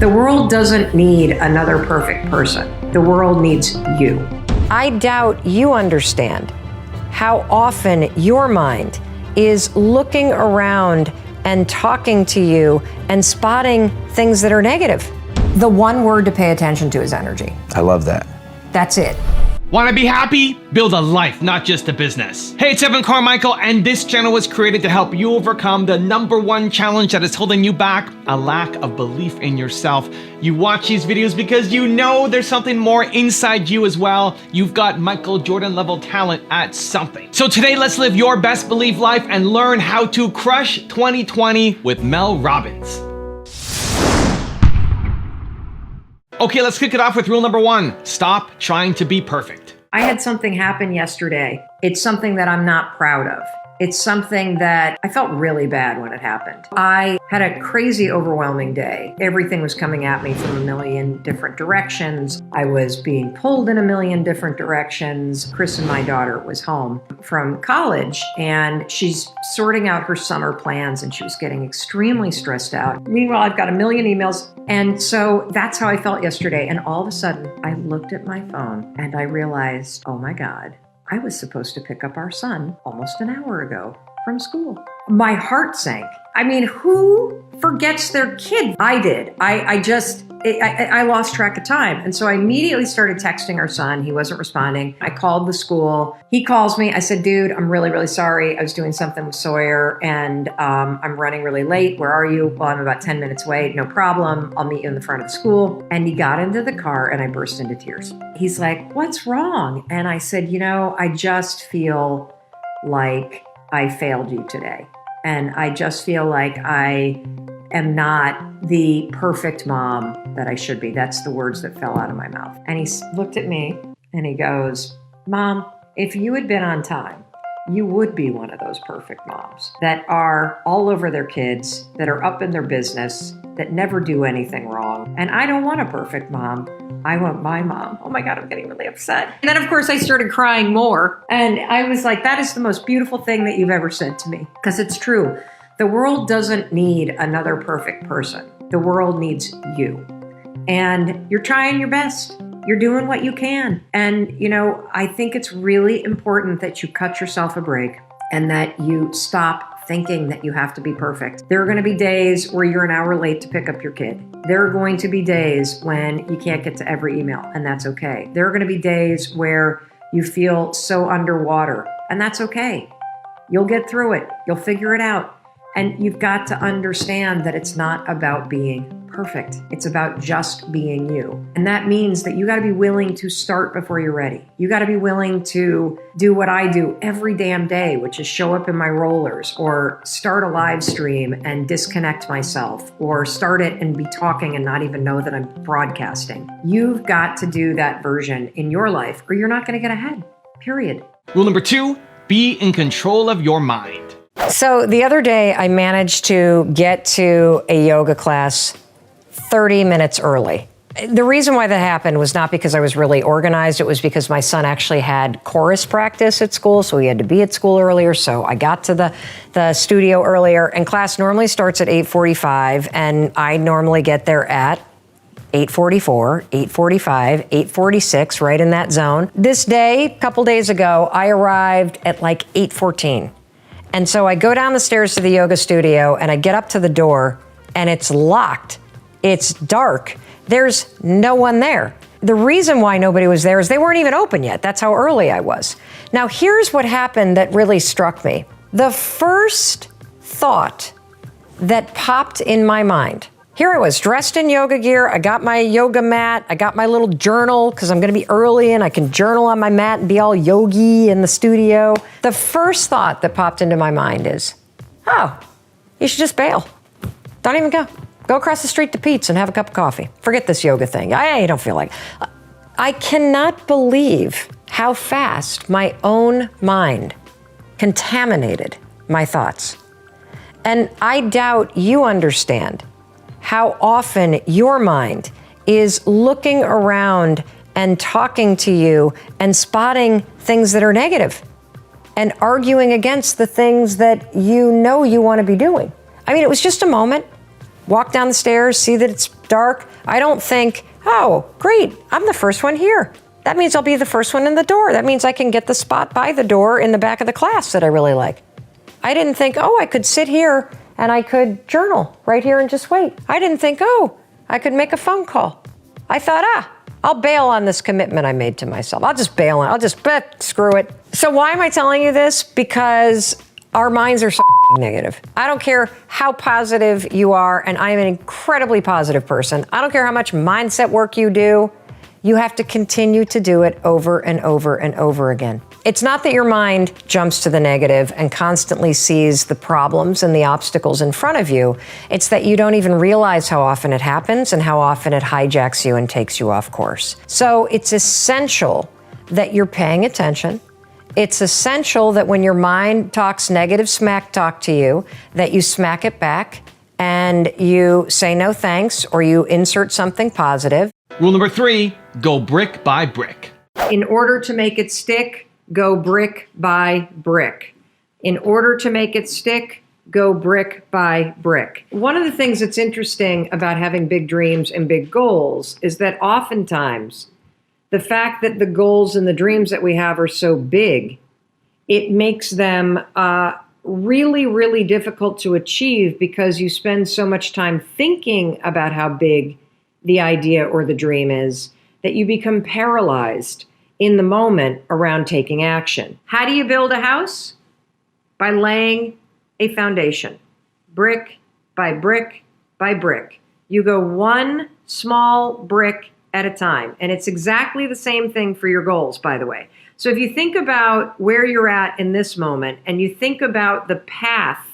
The world doesn't need another perfect person. The world needs you. I doubt you understand how often your mind is looking around and talking to you and spotting things that are negative. The one word to pay attention to is energy. I love that. That's it. Want to be happy? Build a life, not just a business. Hey, it's Evan Carmichael, and this channel was created to help you overcome the #1 challenge that is holding you back, a lack of belief in yourself. You watch these videos because you know there's something more inside you as well. You've got Michael Jordan level talent at something. So today, let's live your best belief life and learn how to crush 2020 with Mel Robbins. Okay, let's kick it off with rule #1. Stop trying to be perfect. I had something happen yesterday. It's something that I'm not proud of. It's something that I felt really bad when it happened. I had a crazy, overwhelming day. Everything was coming at me from a million different directions. I was being pulled in a million different directions. Chris and my daughter was home from college, and she's sorting out her summer plans, and she was getting extremely stressed out. Meanwhile, I've got a million emails. And so that's how I felt yesterday. And all of a sudden, I looked at my phone and I realized, oh my God, I was supposed to pick up our son almost an hour ago from school. My heart sank. I mean, who forgets their kid? I did. I lost track of time. And so I immediately started texting our son. He wasn't responding. I called the school. He calls me. I said, dude, I'm really, really sorry. I was doing something with Sawyer and I'm running really late. Where are you? Well, I'm about 10 minutes away. No problem. I'll meet you in the front of the school. And he got into the car and I burst into tears. He's like, what's wrong? And I said, I just feel like I failed you today. And I just feel like I am not the perfect mom that I should be. That's the words that fell out of my mouth. And he looked at me and he goes, Mom, if you had been on time, you would be one of those perfect moms that are all over their kids, that are up in their business, that never do anything wrong. And I don't want a perfect mom. I want my mom. Oh my God, I'm getting really upset. And then of course I started crying more. And I was like, that is the most beautiful thing that you've ever said to me. Because it's true. The world doesn't need another perfect person. The world needs you. And you're trying your best. You're doing what you can. And, I think it's really important that you cut yourself a break and that you stop thinking that you have to be perfect. There are going to be days where you're an hour late to pick up your kid. There are going to be days when you can't get to every email, and that's okay. There are going to be days where you feel so underwater, and that's okay. You'll get through it. You'll figure it out. And you've got to understand that it's not about being perfect. It's about just being you. And that means that you got to be willing to start before you're ready. You got to be willing to do what I do every damn day, which is show up in my rollers or start a live stream and disconnect myself or start it and be talking and not even know that I'm broadcasting. You've got to do that version in your life or you're not going to get ahead, period. Rule #2, be in control of your mind. So the other day, I managed to get to a yoga class 30 minutes early. The reason why that happened was not because I was really organized. It was because my son actually had chorus practice at school, so he had to be at school earlier. So I got to the studio earlier, and class normally starts at 8:45, and I normally get there at 8:44, 8:45, 8:46, right in that zone. This day, a couple days ago, I arrived at like 8:14. And so I go down the stairs to the yoga studio and I get up to the door and it's locked. It's dark. There's no one there. The reason why nobody was there is they weren't even open yet. That's how early I was. Now, here's what happened that really struck me. The first thought that popped in my mind, here I was dressed in yoga gear. I got my yoga mat. I got my little journal because I'm going to be early and I can journal on my mat and be all yogi in the studio. The first thought that popped into my mind is, oh, you should just bail. Don't even go. Go across the street to Pete's and have a cup of coffee. Forget this yoga thing. I don't feel like it. I cannot believe how fast my own mind contaminated my thoughts. And I doubt you understand how often your mind is looking around and talking to you and spotting things that are negative and arguing against the things that you know you want to be doing. I mean, it was just a moment. Walk down the stairs, see that it's dark, I don't think, oh, great, I'm the first one here. That means I'll be the first one in the door. That means I can get the spot by the door in the back of the class that I really like. I didn't think, oh, I could sit here and I could journal right here and just wait. I didn't think, oh, I could make a phone call. I thought, I'll bail on this commitment I made to myself. I'll just bail on it. I'll just, screw it. So why am I telling you this? Because our minds are so negative. I don't care how positive you are, and I am an incredibly positive person. I don't care how much mindset work you do. You have to continue to do it over and over and over again. It's not that your mind jumps to the negative and constantly sees the problems and the obstacles in front of you. It's that you don't even realize how often it happens and how often it hijacks you and takes you off course. So it's essential that you're paying attention. It's essential that when your mind talks negative smack talk to you, that you smack it back and you say no thanks, or you insert something positive. Rule number 3, go brick by brick. In order to make it stick, go brick by brick. In order to make it stick, go brick by brick. One of the things that's interesting about having big dreams and big goals is that oftentimes the fact that the goals and the dreams that we have are so big, it makes them really, really difficult to achieve because you spend so much time thinking about how big the idea or the dream is that you become paralyzed in the moment around taking action. How do you build a house? By laying a foundation, brick by brick by brick. You go one small brick at a time. And it's exactly the same thing for your goals, by the way. So if you think about where you're at in this moment and you think about the path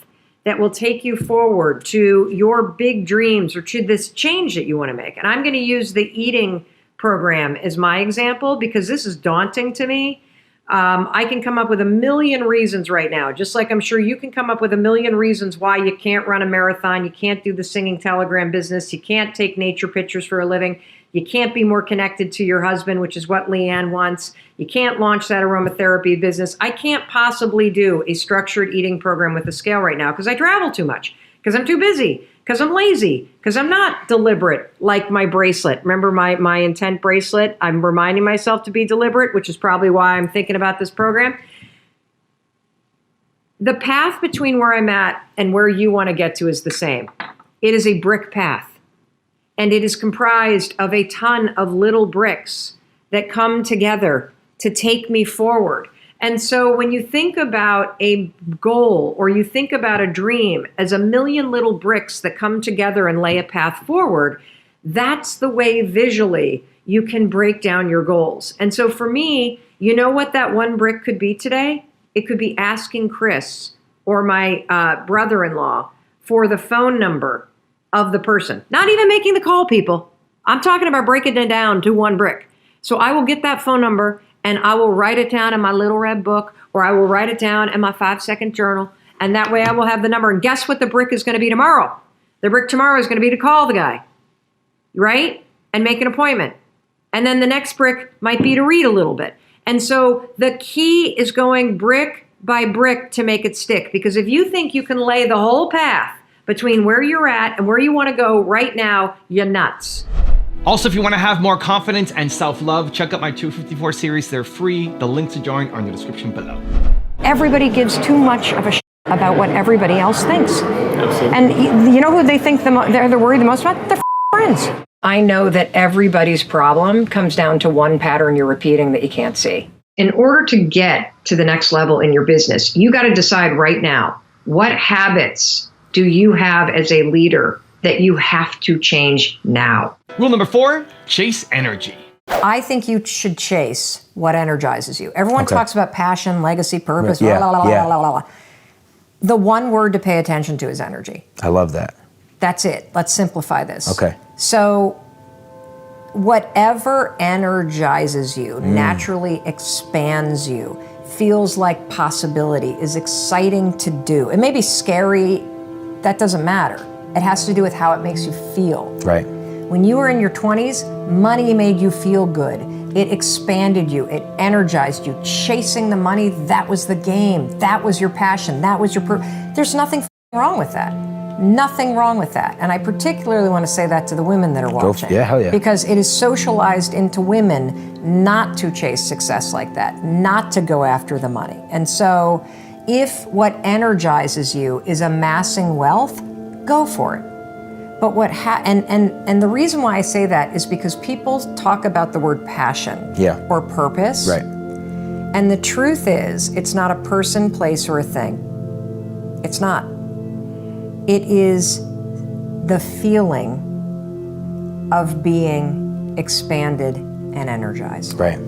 that will take you forward to your big dreams or to this change that you want to make. And I'm going to use the eating program as my example because this is daunting to me. I can come up with a million reasons right now, just like I'm sure you can come up with a million reasons why you can't run a marathon, you can't do the singing telegram business, you can't take nature pictures for a living, you can't be more connected to your husband, which is what Leanne wants, you can't launch that aromatherapy business. I can't possibly do a structured eating program with a scale right now because I travel too much, because I'm too busy, because I'm lazy, because I'm not deliberate like my bracelet. Remember my intent bracelet? I'm reminding myself to be deliberate, which is probably why I'm thinking about this program. The path between where I'm at and where you want to get to is the same. It is a brick path, and it is comprised of a ton of little bricks that come together to take me forward. And so when you think about a goal or you think about a dream as a million little bricks that come together and lay a path forward, that's the way visually you can break down your goals. And so for me, you know what that one brick could be today? It could be asking Chris or my brother-in-law for the phone number of the person. Not even making the call, people. I'm talking about breaking it down to one brick. So I will get that phone number and I will write it down in my little red book, or I will write it down in my 5-second journal. And that way I will have the number. And guess what the brick is going to be tomorrow? The brick tomorrow is going to be to call the guy, right? And make an appointment. And then the next brick might be to read a little bit. And so the key is going brick by brick to make it stick. Because if you think you can lay the whole path between where you're at and where you want to go right now, you're nuts. Also, if you want to have more confidence and self-love, check out my 254 series. They're free. The links to join are in the description below. Everybody gives too much of a shit about what everybody else thinks. Absolutely. And you know who they think they're worried the most about? Their friends. I know that everybody's problem comes down to one pattern you're repeating that you can't see. In order to get to the next level in your business, you got to decide right now, what habits do you have as a leader that you have to change now? Rule number 4, chase energy. I think you should chase what energizes you. Everyone talks about passion, legacy, purpose, Yeah, blah, blah, blah, yeah. blah, blah, blah. The one word to pay attention to is energy. I love that. That's it. Let's simplify this. Okay. So whatever energizes you, naturally expands you, feels like possibility, is exciting to do. It may be scary, that doesn't matter. It has to do with how it makes you feel. Right. When you were in your 20s, money made you feel good. It expanded you. It energized you. Chasing the money, that was the game. That was your passion. That was your there's nothing wrong with that. Nothing wrong with that. And I particularly want to say that to the women that are watching. Yeah, hell yeah. Because it is socialized into women not to chase success like that, not to go after the money. And so if what energizes you is amassing wealth, go for it. But and the reason why I say that is because people talk about the word passion or purpose. Right. And the truth is, it's not a person, place, or a thing. It's not. It is the feeling of being expanded and energized. Right.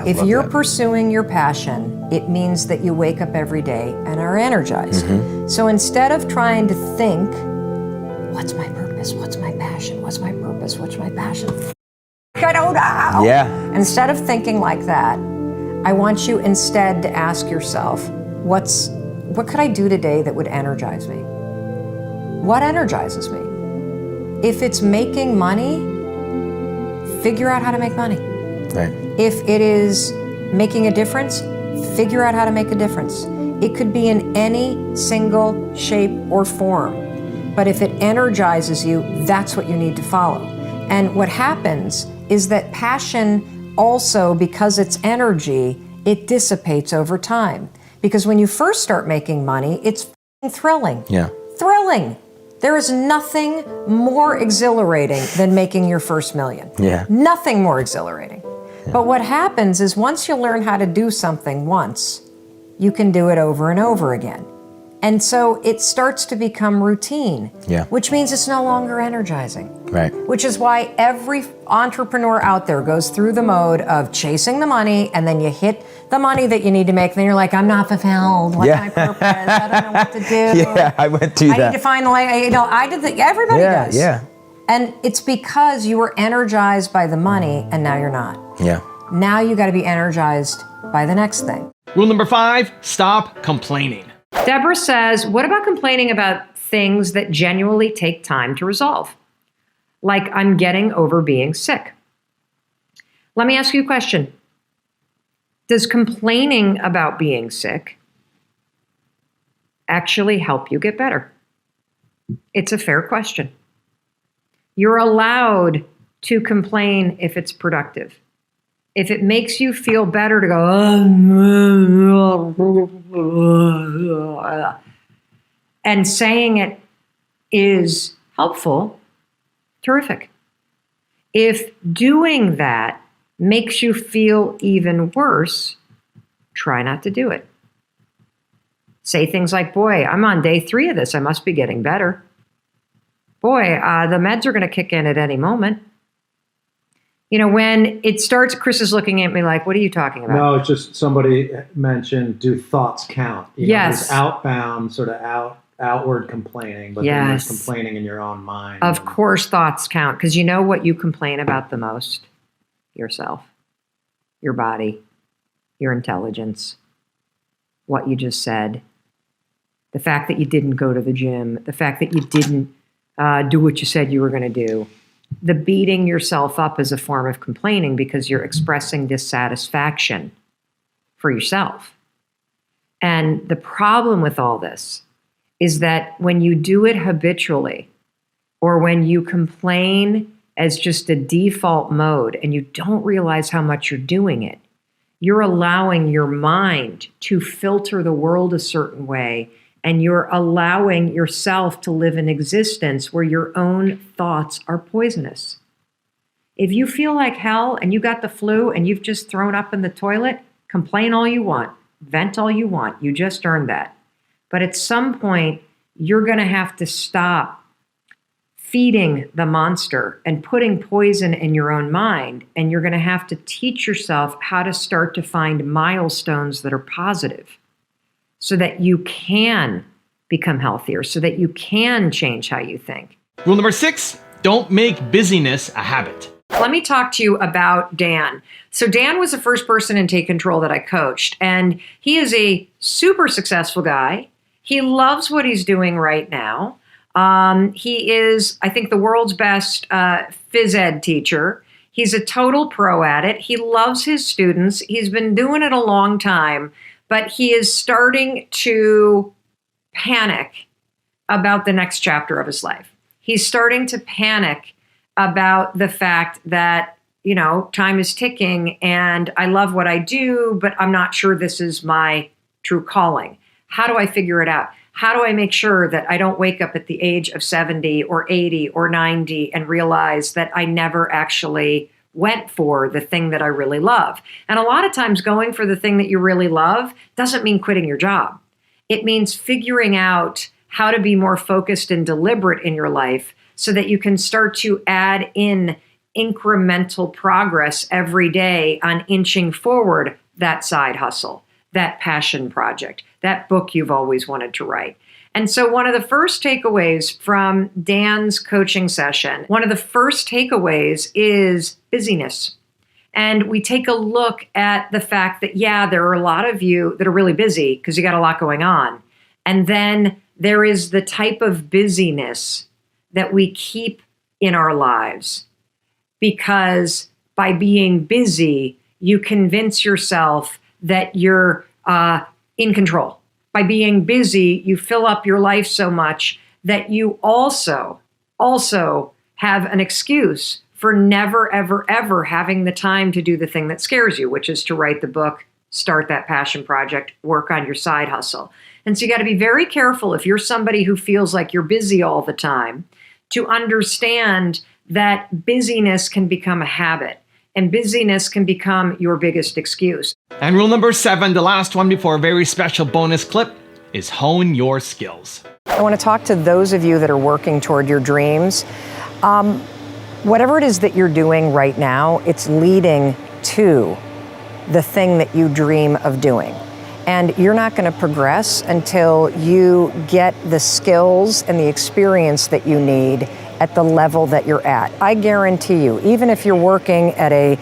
If you're pursuing your passion, it means that you wake up every day and are energized. So instead of trying to think, what's my purpose? What's my passion? What's my purpose? What's my passion? I don't know. Yeah. Instead of thinking like that, I want you instead to ask yourself, what could I do today that would energize me? What energizes me? If it's making money, figure out how to make money. Right. If it is making a difference, figure out how to make a difference. It could be in any single shape or form. But if it energizes you, that's what you need to follow. And what happens is that passion also, because it's energy, it dissipates over time. Because when you first start making money, it's thrilling. Yeah. Thrilling. There is nothing more exhilarating than making your first million. Yeah. Nothing more exhilarating. Yeah. But what happens is once you learn how to do something once, you can do it over and over again. And so it starts to become routine, which means it's no longer energizing. Right. Which is why every entrepreneur out there goes through the mode of chasing the money, and then you hit the money that you need to make, and then you're like, I'm not fulfilled. What's my purpose? I don't know what to do. Yeah, I went through that. I need to find the way, I did the, everybody does. Yeah. And it's because you were energized by the money, and now you're not. Yeah. Now you got to be energized by the next thing. Rule number 5, stop complaining. Deborah says, what about complaining about things that genuinely take time to resolve? Like I'm getting over being sick. Let me ask you a question. Does complaining about being sick actually help you get better? It's a fair question. You're allowed to complain if it's productive. If it makes you feel better to go, and saying it is helpful, terrific. If doing that makes you feel even worse, try not to do it. Say things like, boy, I'm on day 3 of this. I must be getting better. Boy, the meds are going to kick in at any moment. You know, when it starts, Chris is looking at me like, what are you talking about? No, it's just somebody mentioned, do thoughts count? You know, there's outbound, sort of outward complaining, but then there's complaining in your own mind. Of course, thoughts count, because you know what you complain about the most? Yourself, your body, your intelligence, what you just said, the fact that you didn't go to the gym, the fact that you didn't do what you said you were going to do. The beating yourself up is a form of complaining because you're expressing dissatisfaction for yourself. And the problem with all this is that when you do it habitually, or when you complain as just a default mode and you don't realize how much you're doing it, you're allowing your mind to filter the world a certain way, and you're allowing yourself to live an existence where your own thoughts are poisonous. If you feel like hell and you got the flu and you've just thrown up in the toilet, complain all you want, vent all you want. You just earned that. But at some point, you're going to have to stop feeding the monster and putting poison in your own mind, and you're going to have to teach yourself how to start to find milestones that are positive, so that you can become healthier, so that you can change how you think. Rule number 6, don't make busyness a habit. Let me talk to you about Dan. So Dan was the first person in Take Control that I coached, and he is a super successful guy. He loves what he's doing right now. He is, I think, the world's best phys ed teacher. He's a total pro at it. He loves his students. He's been doing it a long time. But he is starting to panic about the next chapter of his life. He's starting to panic about the fact that, time is ticking and I love what I do, but I'm not sure this is my true calling. How do I figure it out? How do I make sure that I don't wake up at the age of 70 or 80 or 90 and realize that I never actually went for the thing that I really love? And a lot of times going for the thing that you really love doesn't mean quitting your job. It means figuring out how to be more focused and deliberate in your life so that you can start to add in incremental progress every day on inching forward that side hustle, that passion project, that book you've always wanted to write. And so one of the first takeaways from Dan's coaching session, one of the first takeaways is busyness. And we take a look at the fact that, there are a lot of you that are really busy because you got a lot going on. And then there is the type of busyness that we keep in our lives, because by being busy, you convince yourself that you're in control. By being busy, you fill up your life so much that you also have an excuse for never, ever, ever having the time to do the thing that scares you, which is to write the book, start that passion project, work on your side hustle. And so you got to be very careful if you're somebody who feels like you're busy all the time, to understand that busyness can become a habit. And busyness can become your biggest excuse. And rule number 7, the last one before a very special bonus clip, is hone your skills. I want to talk to those of you that are working toward your dreams. Whatever it is that you're doing right now, it's leading to the thing that you dream of doing. And you're not going to progress until you get the skills and the experience that you need at the level that you're at. I guarantee you, even if you're working at a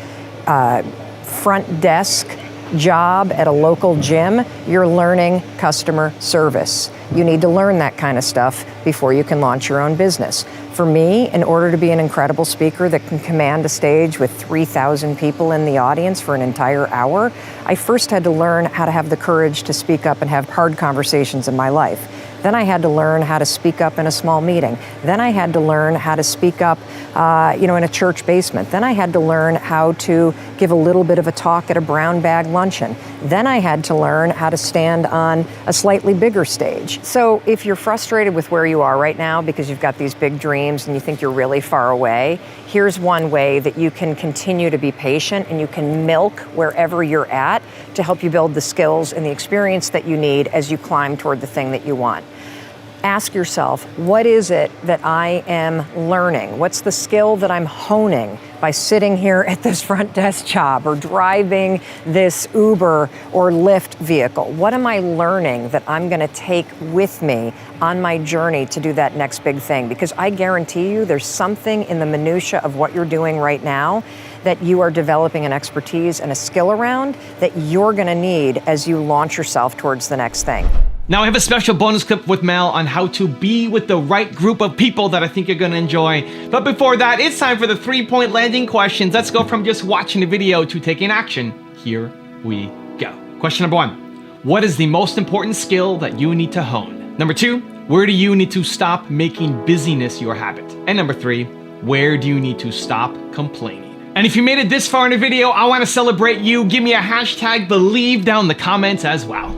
front desk job at a local gym, you're learning customer service. You need to learn that kind of stuff before you can launch your own business. For me, in order to be an incredible speaker that can command a stage with 3,000 people in the audience for an entire hour, I first had to learn how to have the courage to speak up and have hard conversations in my life. Then I had to learn how to speak up in a small meeting. Then I had to learn how to speak up, in a church basement. Then I had to learn how to give a little bit of a talk at a brown bag luncheon. Then I had to learn how to stand on a slightly bigger stage. So if you're frustrated with where you are right now because you've got these big dreams and you think you're really far away, here's one way that you can continue to be patient and you can milk wherever you're at to help you build the skills and the experience that you need as you climb toward the thing that you want. Ask yourself, what is it that I am learning? What's the skill that I'm honing by sitting here at this front desk job or driving this Uber or Lyft vehicle? What am I learning that I'm going to take with me on my journey to do that next big thing? Because I guarantee you there's something in the minutia of what you're doing right now that you are developing an expertise and a skill around that you're going to need as you launch yourself towards the next thing. Now I have a special bonus clip with Mel on how to be with the right group of people that I think you're going to enjoy. But before that, it's time for the 3-point landing questions. Let's go from just watching the video to taking action. Here we go. Question number 1. What is the most important skill that you need to hone? Number 2, where do you need to stop making busyness your habit? And number 3, where do you need to stop complaining? And if you made it this far in the video, I want to celebrate you. Give me a hashtag believe down in the comments as well.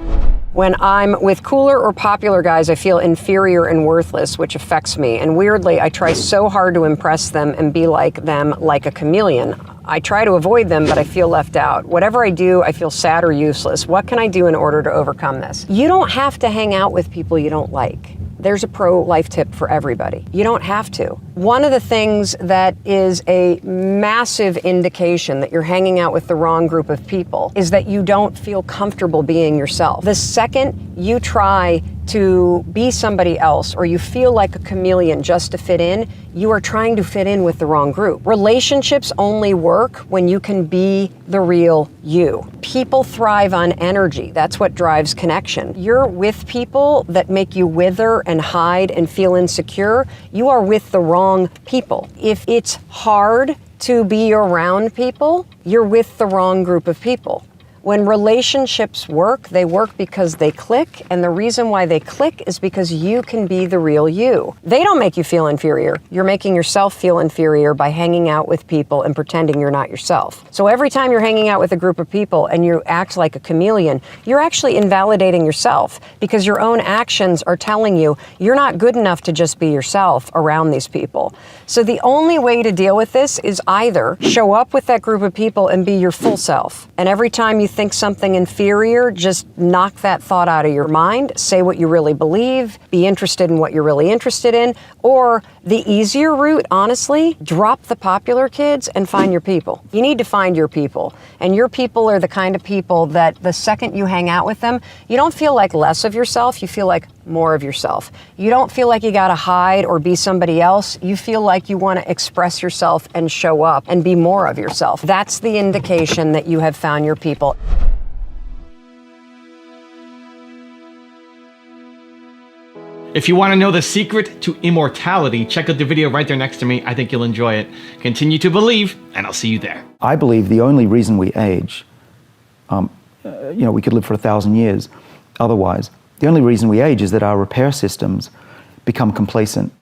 When I'm with cooler or popular guys, I feel inferior and worthless, which affects me. And weirdly, I try so hard to impress them and be like them like a chameleon. I try to avoid them, but I feel left out. Whatever I do, I feel sad or useless. What can I do in order to overcome this? You don't have to hang out with people you don't like. There's a pro-life tip for everybody. You don't have to. One of the things that is a massive indication that you're hanging out with the wrong group of people is that you don't feel comfortable being yourself. The second you try to be somebody else or you feel like a chameleon just to fit in, you are trying to fit in with the wrong group. Relationships only work when you can be the real you. People thrive on energy. That's what drives connection. You're with people that make you wither and hide and feel insecure. You are with the wrong people. If it's hard to be around people, you're with the wrong group of people. When relationships work, they work because they click, and the reason why they click is because you can be the real you. They don't make you feel inferior. You're making yourself feel inferior by hanging out with people and pretending you're not yourself. So every time you're hanging out with a group of people and you act like a chameleon, you're actually invalidating yourself because your own actions are telling you you're not good enough to just be yourself around these people. So the only way to deal with this is either show up with that group of people and be your full self. And every time you think something inferior, just knock that thought out of your mind, say what you really believe, be interested in what you're really interested in, or the easier route, honestly, drop the popular kids and find your people. You need to find your people. And your people are the kind of people that the second you hang out with them, you don't feel like less of yourself, you feel like more of yourself. You don't feel like you gotta hide or be somebody else. You feel like you wanna express yourself and show up and be more of yourself. That's the indication that you have found your people. If you want to know the secret to immortality, check out the video right there next to me. I think you'll enjoy it. Continue to believe, and I'll see you there. I believe the only reason we age, we could live for 1,000 years otherwise. The only reason we age is that our repair systems become complacent